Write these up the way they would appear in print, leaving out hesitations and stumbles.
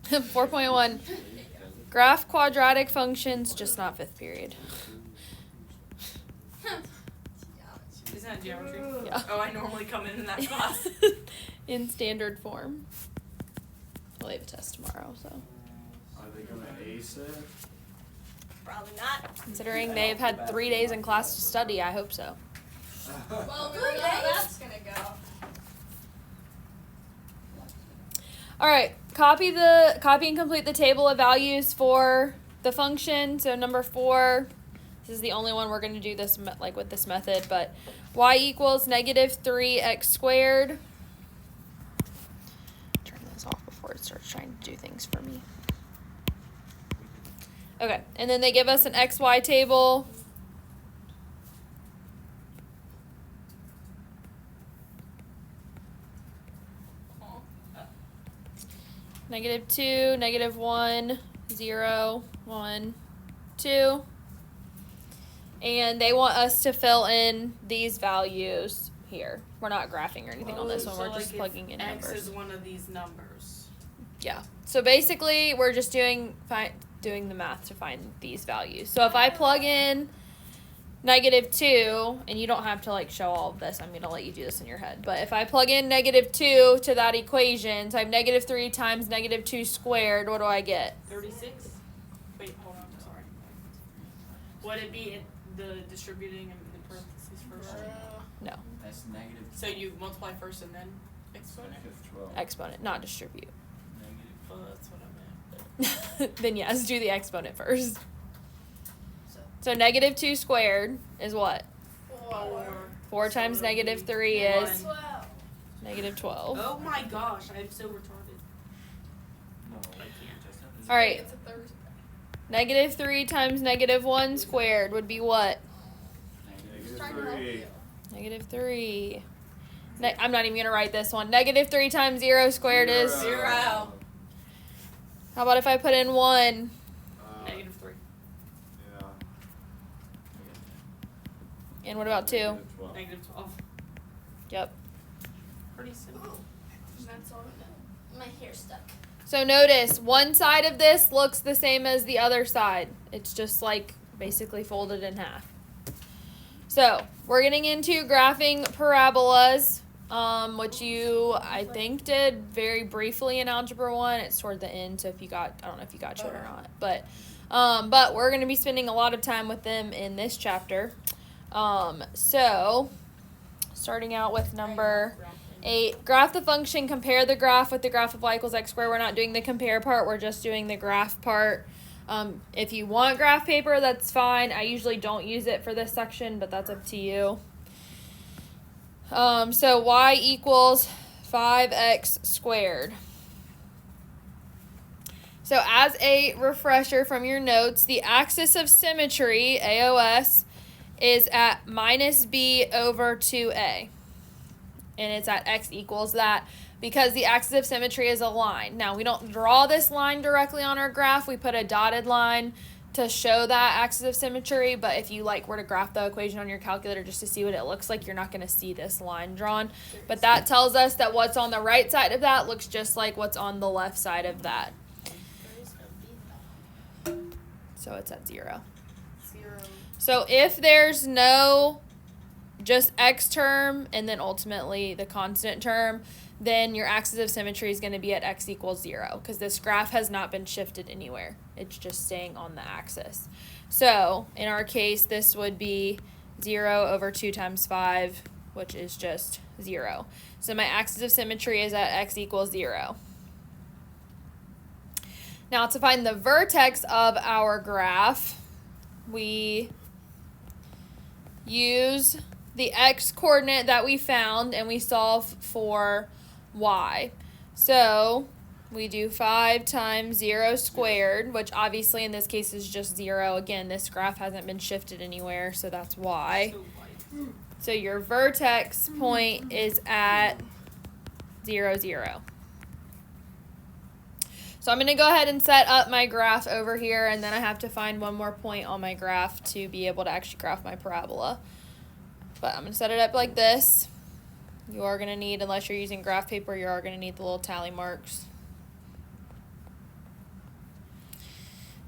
4.1. Graph quadratic functions, just not 5th period. Isn't that geometry? Yeah. Oh, I normally come in that class. In standard form. Well, they have a test tomorrow, so. Are they going to ace it? Probably not. Considering they've had 3 days in class to study, I hope so. Well, we know how that's gonna go. All right, copy and complete the table of values for the function. So number 4, this is the only one we're going to do this with this method, but y equals -3x squared. Turn this off before it starts trying to do things for me. Okay, and then they give us an xy table. -2, -1, 0, 1, 2. And they want us to fill in these values here. We're not graphing or anything on this one. We're just plugging in X numbers. is one of these numbers. Yeah. So basically, we're just doing the math to find these values. So if I plug in -2, and you don't have to show all of this. I'm going to let you do this in your head. But if I plug in -2 to that equation, so I have -3 times -2 squared, what do I get? 36? Wait, hold on. Sorry. Would it be the distributing and the parentheses first? No. That's negative. So you multiply first and then exponent? -12. Exponent, not distribute. Well, that's what I meant. Then yes, do the exponent first. So -2 squared is what? 4 times -3 is -12. Oh my gosh, I'm so retarded. No, I can't. All right. -3 times -1 squared would be what? -3. -3. I'm not even going to write this one. -3 times 0 squared is? 0. How about if I put in 1? -3. Yeah. And what about 2? -12. Yep. Pretty simple. That's all. My hair's stuck. So notice, one side of this looks the same as the other side. It's just basically folded in half. So we're getting into graphing parabolas, which you, I think, did very briefly in Algebra 1. It's toward the end, so I don't know if you got to it or not. But we're going to be spending a lot of time with them in this chapter. So starting out with number 8, graph the function, compare the graph with the graph of y equals x squared. We're not doing the compare part, we're just doing the graph part. If you want graph paper, that's fine. I usually don't use it for this section, but that's up to you. So y equals 5x squared. So as a refresher from your notes, the axis of symmetry, AOS, is at -b/2a. And it's at x equals that because the axis of symmetry is a line. Now, we don't draw this line directly on our graph. We put a dotted line to show that axis of symmetry. But if you were to graph the equation on your calculator just to see what it looks like, you're not going to see this line drawn. But that tells us that what's on the right side of that looks just like what's on the left side of that. So it's at 0. So if there's no just x term and then ultimately the constant term, then your axis of symmetry is going to be at x equals 0 because this graph has not been shifted anywhere. It's just staying on the axis. So in our case, this would be 0 over 2 times 5, which is just 0. So my axis of symmetry is at x equals 0. Now to find the vertex of our graph, we use the x coordinate that we found and we solve for y. So we do 5 times 0 squared, which obviously in this case is just 0. Again, this graph hasn't been shifted anywhere, so that's y. So your vertex point is at 0, 0. So I'm going to go ahead and set up my graph over here, and then I have to find one more point on my graph to be able to actually graph my parabola. But I'm going to set it up like this. You are going to need, unless you're using graph paper, you are going to need the little tally marks.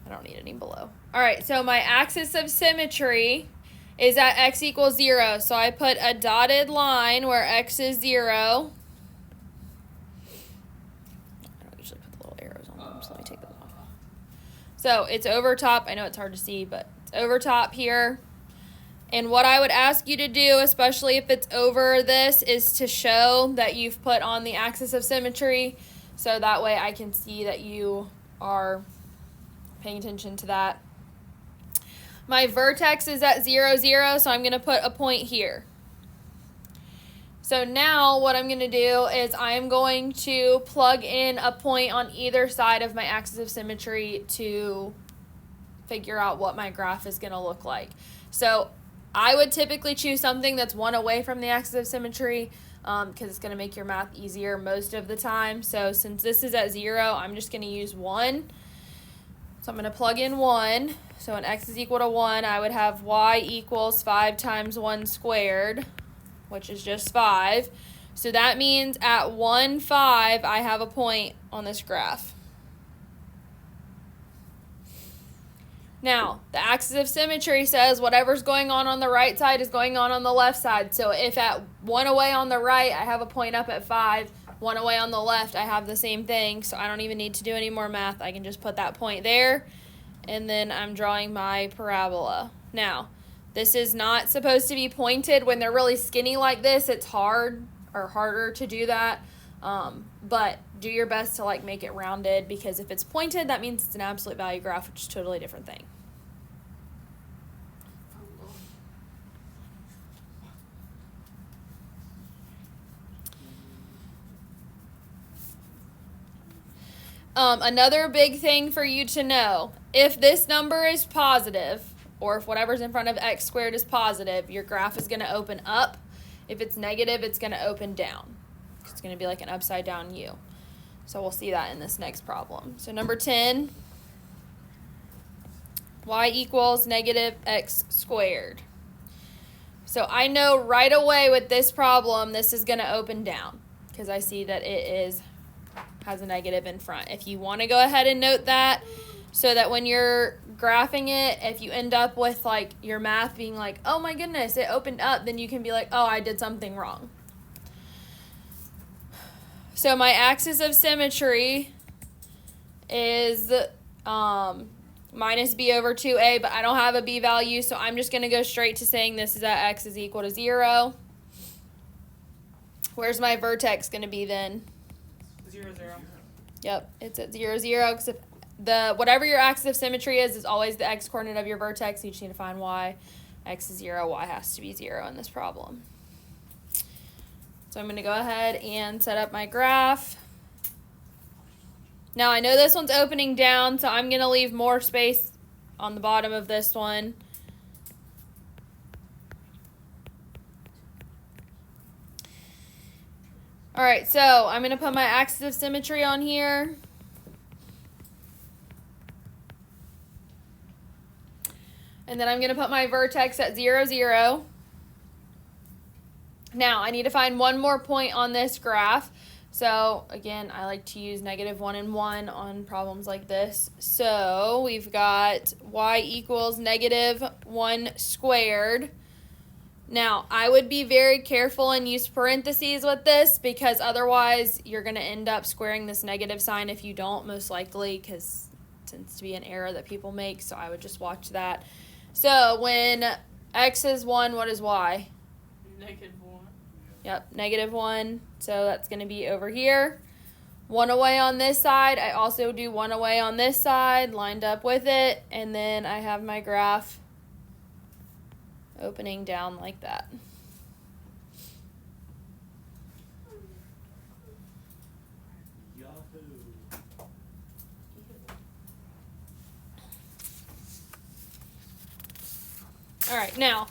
I don't need any below. All right, so my axis of symmetry is at x equals 0. So I put a dotted line where x is 0. I don't usually put the little arrows on them, so let me take those off. So it's over top. I know it's hard to see, but it's over top here. And what I would ask you to do, especially if it's over this, is to show that you've put on the axis of symmetry. So that way I can see that you are paying attention to that. My vertex is at 0, 0, so I'm going to put a point here. So now what I'm going to do is I am going to plug in a point on either side of my axis of symmetry to figure out what my graph is going to look like. So I would typically choose something that's one away from the axis of symmetry because it's going to make your math easier most of the time. So since this is at 0, I'm just going to use 1. So I'm going to plug in 1. So when x is equal to 1, I would have y equals 5 times 1 squared, which is just 5. So that means at 1, 5, I have a point on this graph. Now, the axis of symmetry says whatever's going on the right side is going on the left side. So if at 1 away on the right, I have a point up at 5, 1 away on the left, I have the same thing. So I don't even need to do any more math. I can just put that point there, and then I'm drawing my parabola. Now, this is not supposed to be pointed. When they're really skinny like this, it's hard or harder to do that. But do your best to like make it rounded, because if it's pointed, that means it's an absolute value graph, which is a totally different thing. Another big thing for you to know, if this number is positive, or if whatever's in front of x squared is positive, your graph is going to open up. If it's negative, it's going to open down. It's going to be like an upside down U. So we'll see that in this next problem. So number 10, y equals negative x squared. So I know right away with this problem, this is going to open down because I see that it has a negative in front. If you want to go ahead and note that, so that when you're graphing it, if you end up with like your math being like, oh my goodness, it opened up, then you can be like, oh, I did something wrong. So my axis of symmetry is minus b over 2a, but I don't have a b value, so I'm just going to go straight to saying this is at x is equal to 0. Where's my vertex going to be then? 0, 0. Yep, it's at 0, 0, because whatever your axis of symmetry is always the x coordinate of your vertex. You just need to find y. X is 0, y has to be 0 in this problem. So I'm going to go ahead and set up my graph. Now I know this one's opening down, so I'm going to leave more space on the bottom of this one. All right, so I'm going to put my axis of symmetry on here. And then I'm going to put my vertex at 0, 0. Now, I need to find one more point on this graph. So, again, I like to use -1 and 1 on problems like this. So, we've got y equals -1 squared. Now, I would be very careful and use parentheses with this, because otherwise you're going to end up squaring this negative sign if you don't, most likely, because it tends to be an error that people make. So, I would just watch that. So, when x is 1, what is y? -1. Yep, -1. So that's going to be over here. 1 away on this side. I also do 1 away on this side, lined up with it. And then I have my graph opening down like that. All right, now,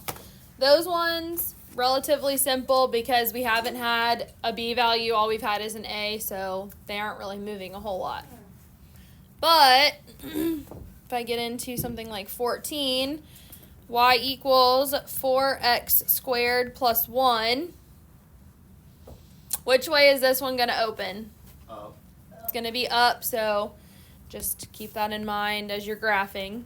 those ones, relatively simple because we haven't had a b value. All we've had is an a, so they aren't really moving a whole lot. But if I get into something like 14, y equals 4x squared plus 1. Which way is this one going to open? Up. It's going to be up, so just keep that in mind as you're graphing.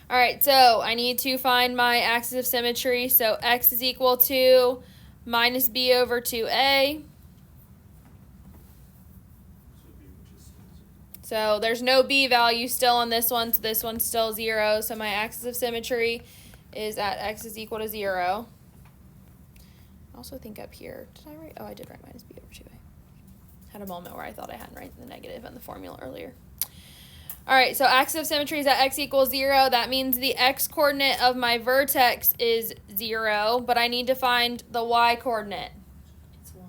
All right, so I need to find my axis of symmetry. So x is equal to minus b over 2a. So there's no b value still on this one, so this one's still 0. So my axis of symmetry is at x is equal to 0. I also think up here, did I write? Oh, I did write minus b over 2a. Had a moment where I thought I hadn't written the negative in the formula earlier. All right, so axis of symmetry is at x equals 0. That means the x-coordinate of my vertex is 0, but I need to find the y-coordinate. It's 1.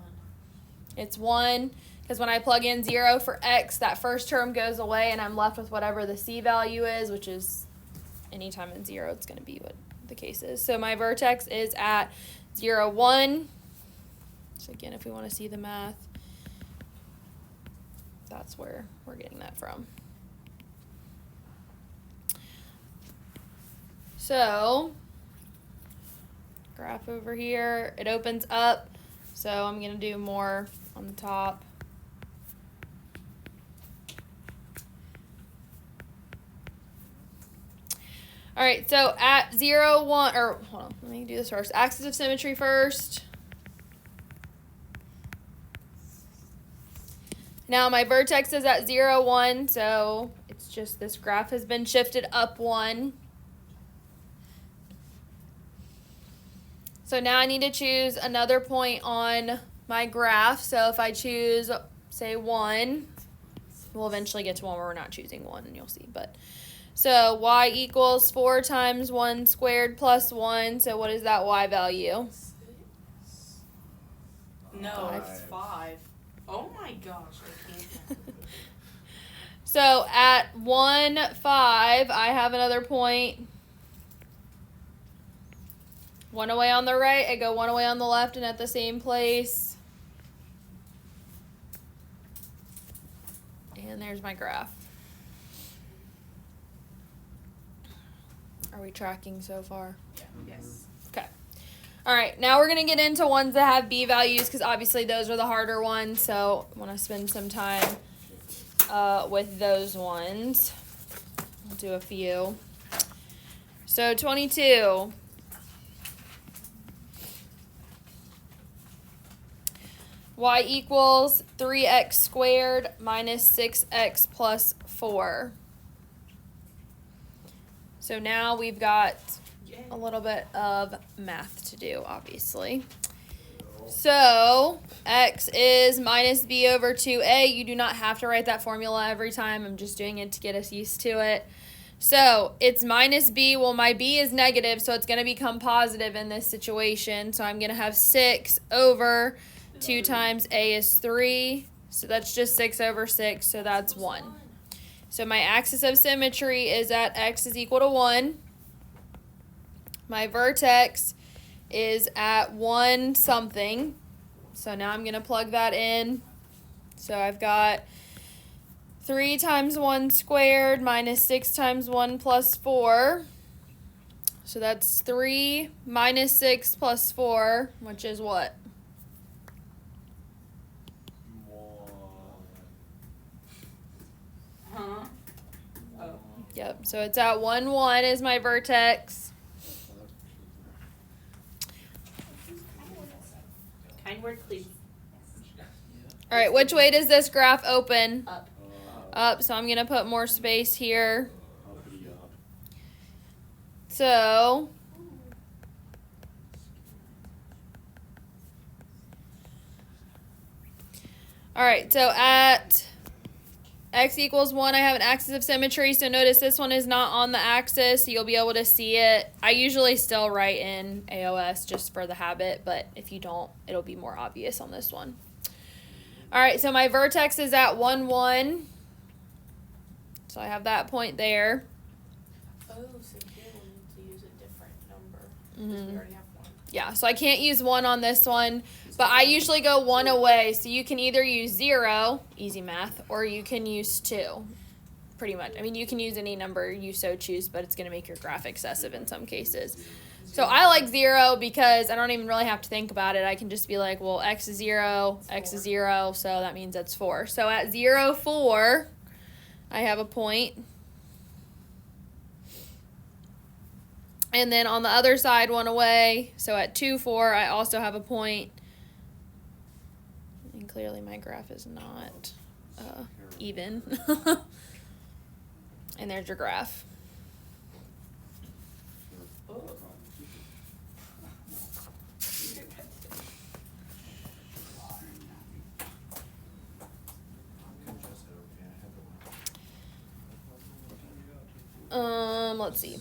It's 1, because when I plug in 0 for x, that first term goes away, and I'm left with whatever the c value is, which is anytime in 0, it's going to be what the case is. So my vertex is at 0, 1. So again, if we want to see the math, that's where we're getting that from. So, graph over here, it opens up, so I'm going to do more on the top. All right, so at 0, 1, or hold on, let me do this first. Axis of symmetry first. Now my vertex is at 0, 1, so it's just this graph has been shifted up 1. So now I need to choose another point on my graph. So if I choose, say, 1, we'll eventually get to one where we're not choosing 1, and you'll see. But so y equals 4 times 1 squared plus 1. So what is that y value? 6. No, it's 5. Oh my gosh, I can't. So at 1, 5, I have another point. 1 away on the right, I go 1 away on the left, and at the same place. And there's my graph. Are we tracking so far? Yeah. Yes. Okay. All right, now we're going to get into ones that have b values, because obviously those are the harder ones, so I want to spend some time with those ones. We'll do a few. So 22. Y equals 3x squared minus 6x plus 4. So now we've got a little bit of math to do, obviously. So x is minus b over 2a. You do not have to write that formula every time. I'm just doing it to get us used to it. So it's minus b. Well, my b is negative, so it's going to become positive in this situation. So I'm going to have 6 over 2 times a is 3. So that's just 6 over 6, so that's 1. So my axis of symmetry is at x is equal to 1. My vertex is at 1 something. So now I'm going to plug that in. So I've got 3 times 1 squared minus 6 times 1 plus 4. So that's 3 minus 6 plus 4, which is what? Huh? Oh. Yep, so it's at 1, 1 is my vertex. Kind word, please. All right, which way does this graph open? Up. Up, so I'm going to put more space here. So, all right, so at x equals 1, I have an axis of symmetry. So notice this one is not on the axis, so you'll be able to see it. I usually still write in AOS just for the habit, but if you don't, it'll be more obvious on this one. All right, so my vertex is at 1, 1. So I have that point there. Oh, so here we'll need to use a different number. Because we already have 1. Yeah, so I can't use 1 on this one, but I usually go 1 away. So you can either use 0, easy math, or you can use 2, pretty much. I mean, you can use any number you so choose, but it's going to make your graph excessive in some cases. So I like 0 because I don't even really have to think about it. I can just be like, well, x is 0, x is 0, so that means that's 4. So at 0, 4, I have a point. And then on the other side, 1 away. So at 2, 4, I also have a point. And clearly my graph is not even. And there's your graph. Let's see.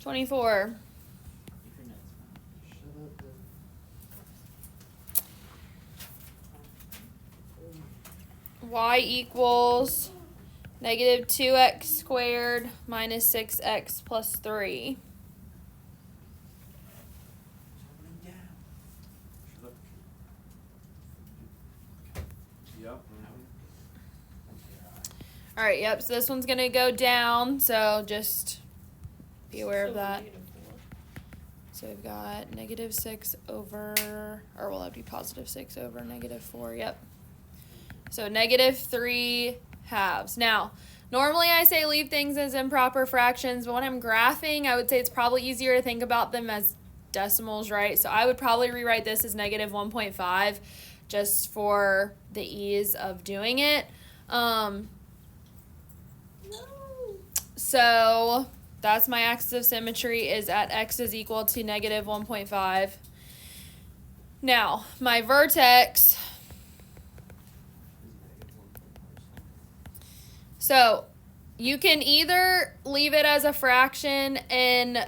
24. Y equals negative 2x squared minus 6x plus 3. Yep. All right, yep, so this one's going to go down, so just be aware of that. So we've got negative 6 over, or will that be positive 6 over negative 4? Yep. So negative 3 halves. Now, normally I say leave things as improper fractions, but when I'm graphing, I would say it's probably easier to think about them as decimals, right? So I would probably rewrite this as negative 1.5 just for the ease of doing it. So that's my axis of symmetry is at x is equal to negative 1.5. Now, my vertex, so you can either leave it as a fraction and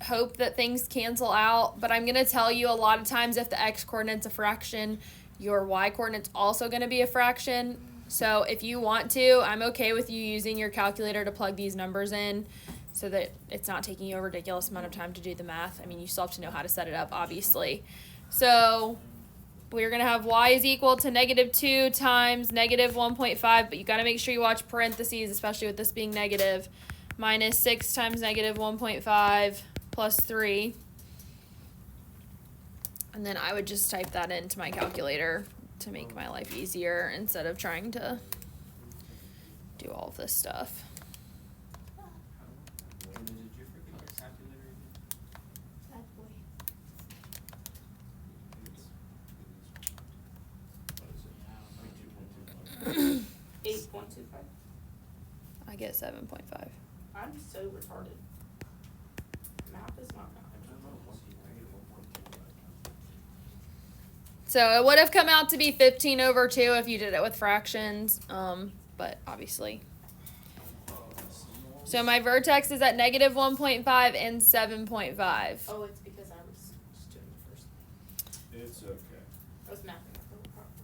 hope that things cancel out, but I'm going to tell you a lot of times if the x coordinate's a fraction, your y coordinate's also going to be a fraction. So if you want to, I'm okay with you using your calculator to plug these numbers in so that it's not taking you a ridiculous amount of time to do the math. I mean, you still have to know how to set it up, obviously. So we're going to have y is equal to negative 2 times negative 1.5, but you got to make sure you watch parentheses, especially with this being negative, minus 6 times negative 1.5 plus 3. And then I would just type that into my calculator to make my life easier instead of trying to do all of this stuff. Bad boy. I get 7.5. I'm so retarded. Math is not math. So it would have come out to be 15 over 2 if you did it with fractions, but obviously. So my vertex is at negative 1.5 and 7.5. Oh, it's because I was just doing the first thing. It's okay. I was mapping it really properly.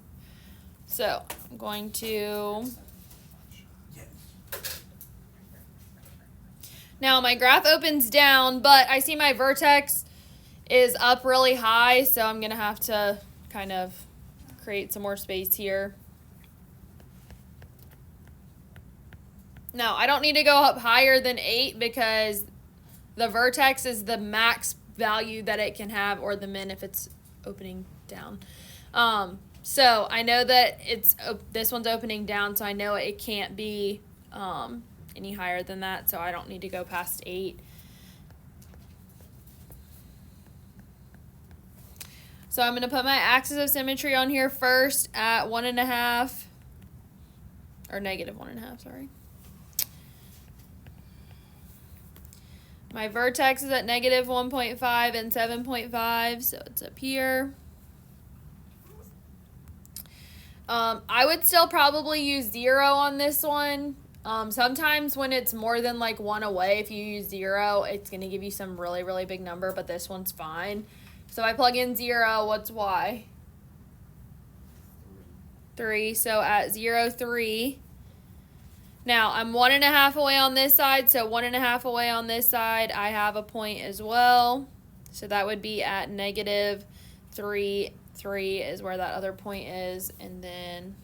So I'm going to... Now my graph opens down, but I see my vertex is up really high, so I'm going to have to kind of create some more space here. Now, I don't need to go up higher than 8 because the vertex is the max value that it can have, or the min if it's opening down. So I know that this one's opening down, so I know it can't be any higher than that, so I don't need to go past 8. So I'm going to put my axis of symmetry on here first at 1.5, or negative 1.5, sorry. My vertex is at negative 1.5 and 7.5, so it's up here. I would still probably use 0 on this one. Sometimes when it's more than like 1 away, if you use 0, it's going to give you some really, really big number, but this one's fine. So I plug in 0, what's y? 3, so at 0, 3. Now, I'm 1.5 away on this side, so 1.5 away on this side, I have a point as well. So that would be at negative 3, 3 is where that other point is, and then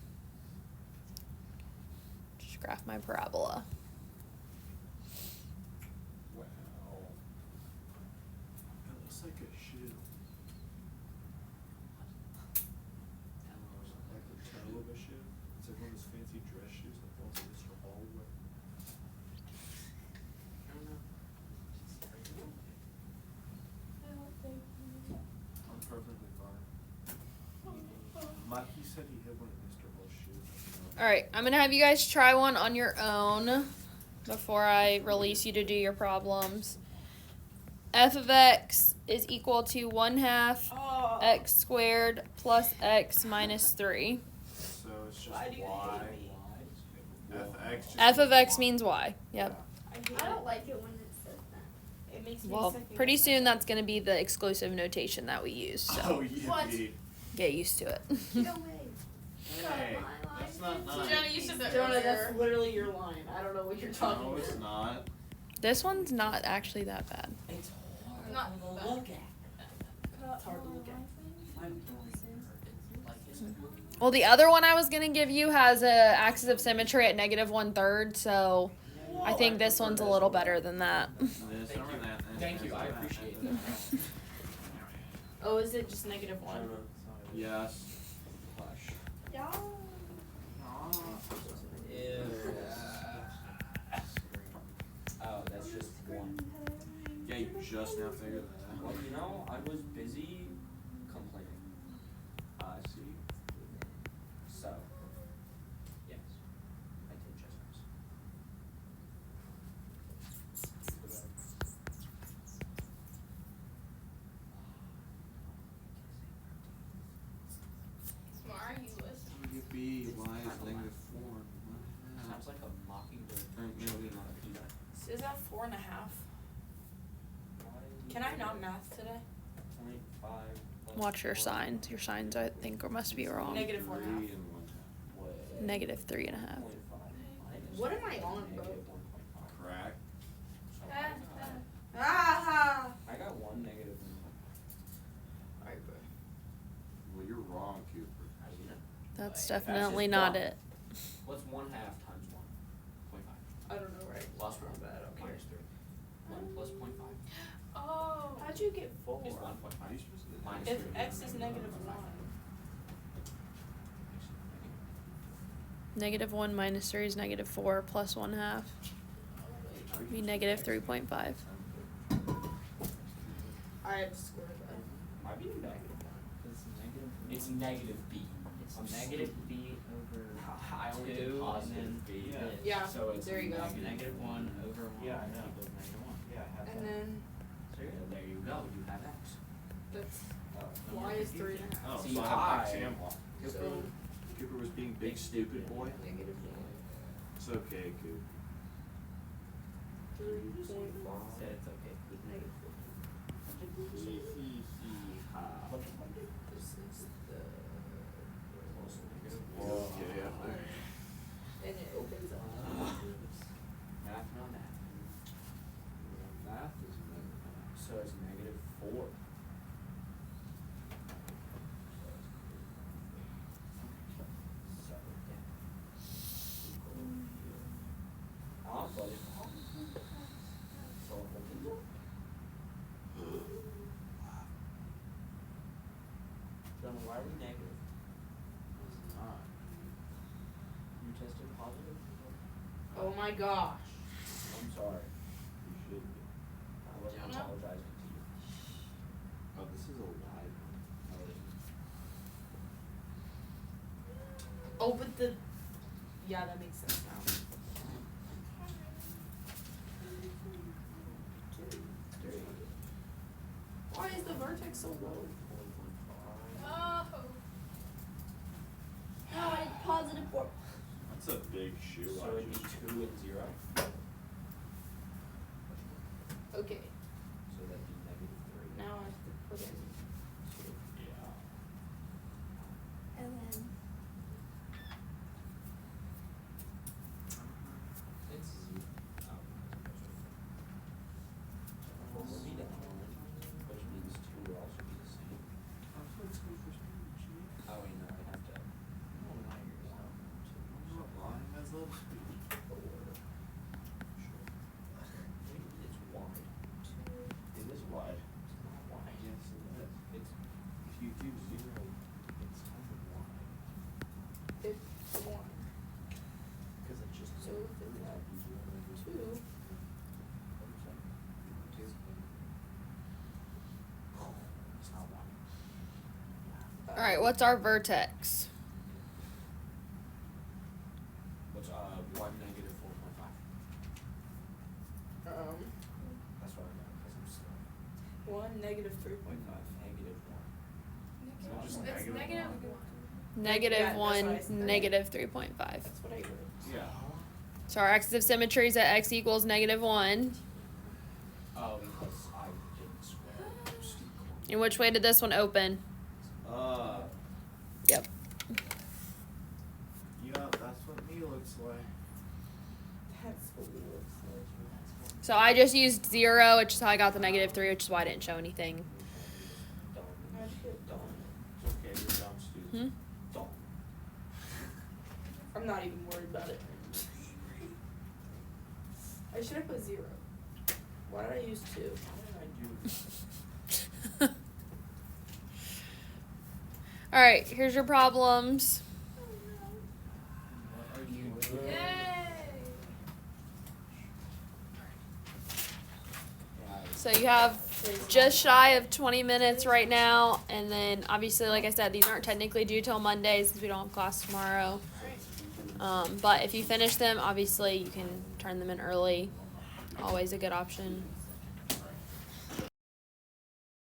just graph my parabola. he said he hit one of Mr. Bullshit. All right, I'm gonna have you guys try one on your own before I release you to do your problems. F of x is equal to 1/2 Oh. x squared plus x minus 3. So it's just Why do you y. hate me? Fx just F of means x y. means y. Yep. I hate I it. don't like it when it says that. It makes me Well, second pretty guess soon myself. that's gonna be the exclusive notation that we use. So Oh, yippee. What? get used to it. No way. Hey, Cut my that's line. not nice. Jonah, you said that Jonah, earlier. that's literally your line. I don't know what you're talking No, about. it's not. This one's not actually that bad. It's hard Not to bad. look at. It's hard to look at. Well, the other one I was gonna give you has a axis of symmetry at -1/3, so I think this one's a little better than that. Thank you, I appreciate that. Oh, is it just -1? Yes. Yeah. Oh, that's just one. Yeah, you just now figured that out. Well, you know, I was busy complaining. I see. So, yes, I did just this. Why are you listening? Yippee, y is -4. Sounds like a mockingbird Alright, maybe choking not. on a peanut. Is that 4.5? Can I not math today? 0.5 plus Watch your 4. signs. Your signs, I think, must be wrong. Negative 3 4.5. and 1/2. What? -3.5. 0.5 minus What am I on, bro? negative 1.5. Crack. So, Ah! I got one negative 1.5. Alright, bro. Well, you're wrong, Cooper. How do you know? That's That's definitely just not one. it. What's 1/2 times 1.5? I don't know, right? Plus Not 1. bad, okay. Minus 3. 1 plus 0.5 Oh. How'd you get 4? is 1.5. Are you supposed to- Minus If 3. x is -1. -1 minus 3 is -4 plus 1/2. Be -3.5. I have to square that. Might be negative 1. It's negative b. It's I'm negative stupid. b over I only did 2 and positive then b. Yeah, So it's there you go. negative 1 over 1 Yeah, I know. equals -1. Yeah, I have And then So there you go. You have x. that's Oh. y is 3.5. Oh, See, so I have I- exam block. So Cooper was being big stupid boy. negative It's okay, Coop. 3.5. Said it's okay. Negative 4. This is the Okay, up there. and it opens up. Math, not math. Math is negative. So it's -4. So, yeah. Ah, buddy. So it opens up. Jonah, why are we negative? It's not. You tested positive? Oh my gosh. I'm sorry. You should be. I wasn't Jonah? apologizing to you. Oh, this is a wide one. No, it isn't. Oh, but the yeah, that makes sense now. 2, 3. Why is the vertex so low? Oh. No, I positive 4. That's a big shoe. So it'd be 2 and 0. Okay, So that'd be -3. now I have to put in 2. Yeah. And then It's 0. Oh. Well, we'll be down. Which means 2 will also be the same. Oh, wait, no, I have to. Oh, now you're 1, 2, Line has little speed. 4. Sure. Wait, it's wide. It is wide. It's not wide. Yes, it is. It's, If you do 0, it's kind of wide. If 1. Because it's just. So if it's at 2, It's not wide. All right, what's our vertex? 1 negative 4.5. That's what I got, because I'm slow. 1 negative 3.5. Negative 1. Just It's negative negative one. one. Negative Yeah, that's what I 1, said. negative 3.5. That's what I heard. Yeah. So our axis of symmetry is at x equals negative 1. Oh, because I didn't square. In which way did this one open? Yep. Yeah, that's what me looks like. That's what we look like. So I just used 0, which is how I got the negative 3, which is why I didn't show anything. How'd you get dumb? It's okay, you're dumb, Stu. Dumb. I'm not even worried about it. I should have put 0. Why did I use 2? How did I do this? All right, here's your problems. What are you doing? So you have just shy of 20 minutes right now, and then obviously, like I said, these aren't technically due till Monday since we don't have class tomorrow. But if you finish them, obviously you can turn them in early. Always a good option.